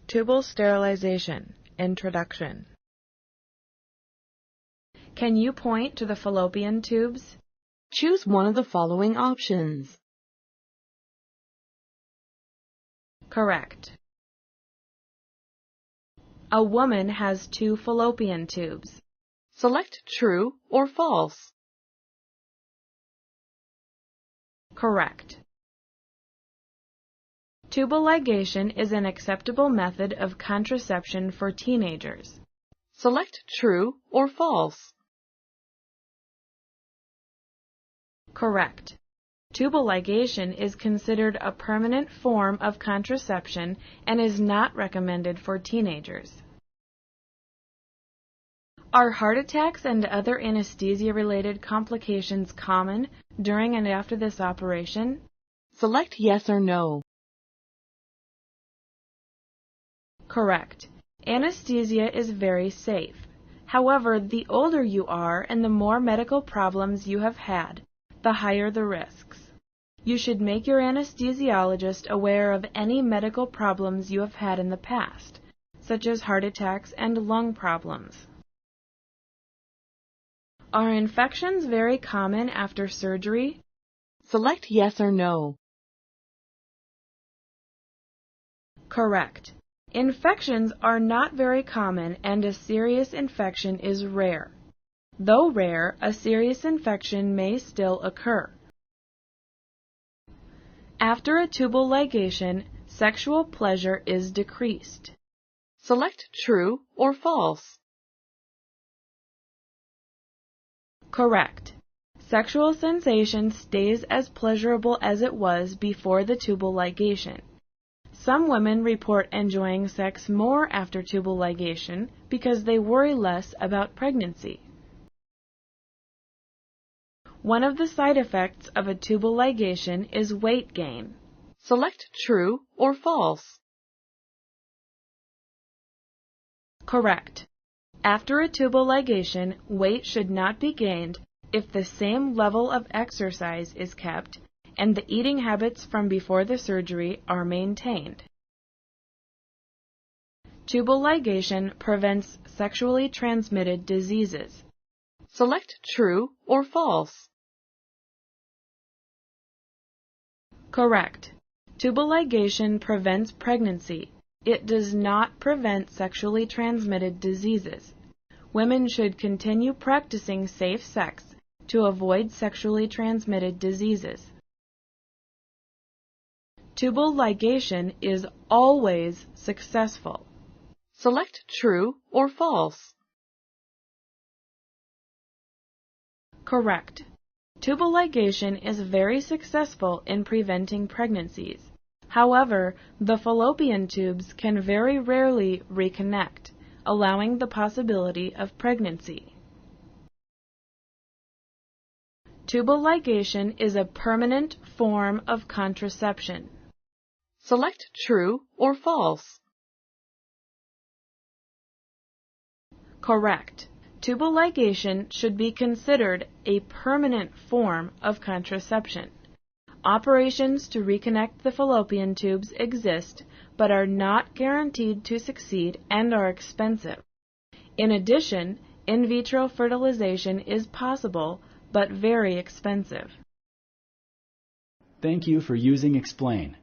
Tubal sterilization. Introduction. Can you point to the fallopian tubes? Choose one of the following options. Correct. A woman has 2 fallopian tubes. Select true or false. Correct. Tubal ligation is an acceptable method of contraception for teenagers. Select true or false. Correct. Tubal ligation is considered a permanent form of contraception and is not recommended for teenagers. Are heart attacks and other anesthesia-related complications common during and after this operation? Select yes or no. Correct. Anesthesia is very safe. However, the older you are and the more medical problems you have had, the higher the risks. You should make your anesthesiologist aware of any medical problems you have had in the past, such as heart attacks and lung problems. Are infections very common after surgery? Select yes or no. Correct. Infections are not very common and a serious infection is rare. Though rare, a serious infection may still occur. After a tubal ligation, sexual pleasure is decreased. Select true or false. Correct. Sexual sensation stays as pleasurable as it was before the tubal ligation. Some women report enjoying sex more after tubal ligation because they worry less about pregnancy. One of the side effects of a tubal ligation is weight gain. Select true or false. Correct. After a tubal ligation, weight should not be gained if the same level of exercise is kept and the eating habits from before the surgery are maintained. Tubal ligation prevents sexually transmitted diseases. Select true or false. Correct. Tubal ligation prevents pregnancy. It does not prevent sexually transmitted diseases. Women should continue practicing safe sex to avoid sexually transmitted diseases. Tubal ligation is always successful. Select true or false. Correct. Tubal ligation is very successful in preventing pregnancies. However, the fallopian tubes can very rarely reconnect, allowing the possibility of pregnancy. Tubal ligation is a permanent form of contraception. Select true or false. Correct. Tubal ligation should be considered a permanent form of contraception. Operations to reconnect the fallopian tubes exist, but are not guaranteed to succeed and are expensive. In addition, in vitro fertilization is possible, but very expensive. Thank you for using Explain.